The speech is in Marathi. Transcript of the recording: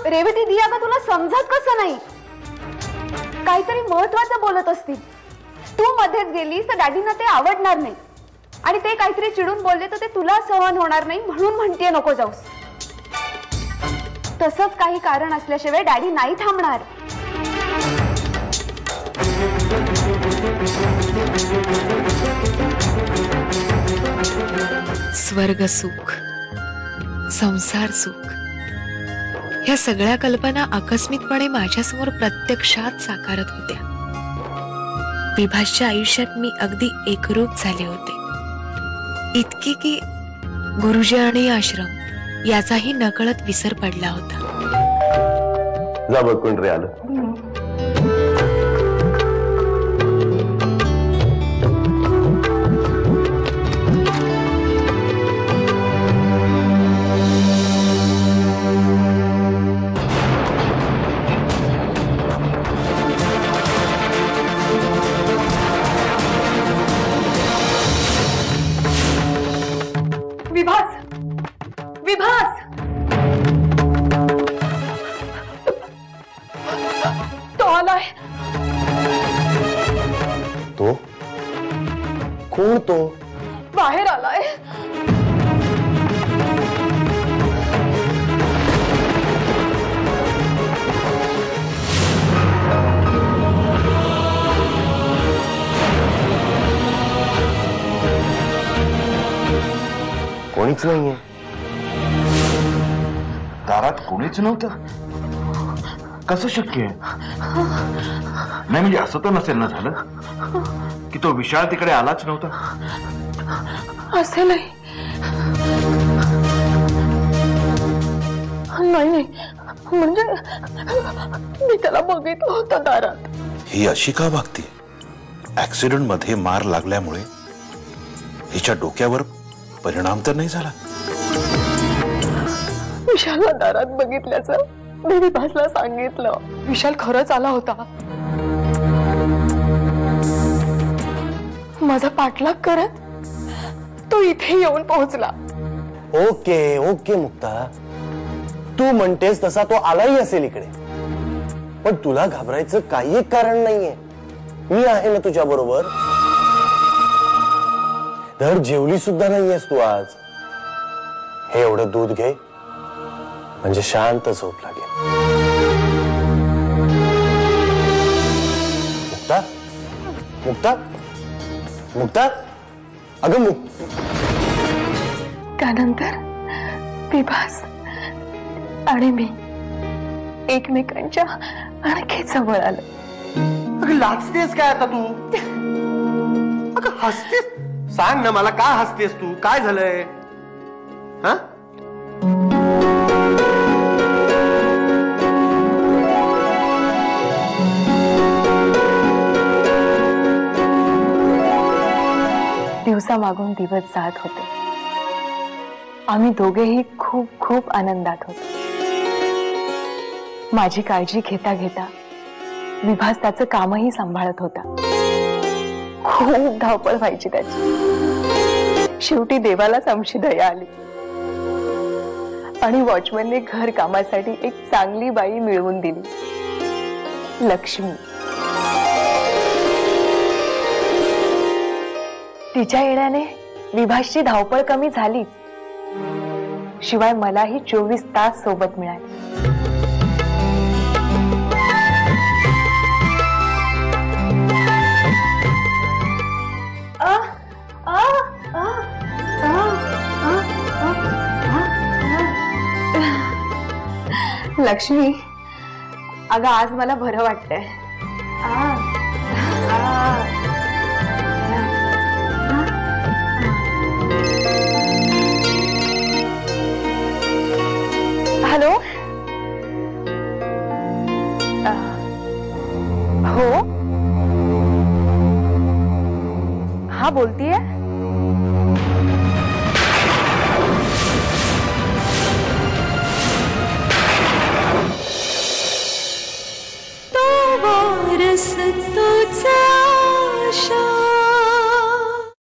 रेवती दिया का तुला समजत कसं नाही? काहीतरी महत्वाचं बोलत असतील, तू मध्येच गेलीस तर डॅडींना ते आवडणार नाही आणि ते काहीतरी चिडून बोलले तर ते तुला सहन होणार नाही म्हणून म्हणतेय नको जाऊस. तसंच काही कारण असल्याशिवाय डॅडी नाही थांबणार. स्वर्ग सुख, संसार सुख, ह्या सगळ्या कल्पना आकस्मिकपणे माझ्यासमोर प्रत्यक्षात साकारत होत्या. विभासच्या आयुष्यात मी अगदी एकरूप झाले होते, इतकी की गुरुजी आणि आश्रम याचाही नकळत विसर पडला होता. जा बघ कोण रे आलं. विभास, विभास, तो आलाय. तो कोण? तो बाहेर आलाय. कोणीच नाहीये. दारात कोणीच नव्हतं. कसं शक्य आहे? नाही म्हणजे असं तर नसेल ना झालं की तो विशाल तिकडे आलाच नव्हता? असेलही. नाही नाही, म्हणजे मी त्याला बघितलं होतं दारात. ही अशी का वागते? ऍक्सिडेंट मध्ये मार लागल्यामुळे हिच्या डोक्यावर परिणाम तर नाही झाला? विशालला दारात बघितल्याचं मी विभासला सांगितलं. विशाल खरंच आला होता. माझा पाठलाग करत तो इथे येऊन पोहोचला. ओके ओके मुक्ता, तू म्हणतेस तसा तो आलाही असेल इकडे, पण तुला घाबरायचं काही कारण नाहीये. मी आहे ना तुझ्या बरोबर. धड जेवली सुद्धा नाहीयेस तू आज. हे एवढं दूध घे, म्हणजे शांत झोप लागेल. मुक्ता, मुक्ता, मुक्ता, अगं त्यानंतर विभास आणि मी एकमेकांच्या आणखी जवळ आलो. अगं लाजतेस काय आता तू? अगं हसतेस? सांग ना मला, का हसतेस तू? काय झालंय? हा? दिवसा मागून दिवस जात होते. आम्ही दोघेही खूप खूप आनंदात होतो. माझी काळजी घेता घेता विभास त्याचं कामही सांभाळत होता. खूप धावपळ व्हायची त्याची. शेवटी देवालाच आमची दया आली आणि वॉचमनने घर कामासाठी एक चांगली बाई मिळवून दिली, लक्ष्मी. तिच्या येण्याने विभासची धावपळ कमी झालीच, शिवाय मलाही 24 तास सोबत मिळाले. लक्ष्मी, अगं आज मला बरं वाटतंय. हॅलो. हो, हा बोलतीये. तो वारस तुझा आशा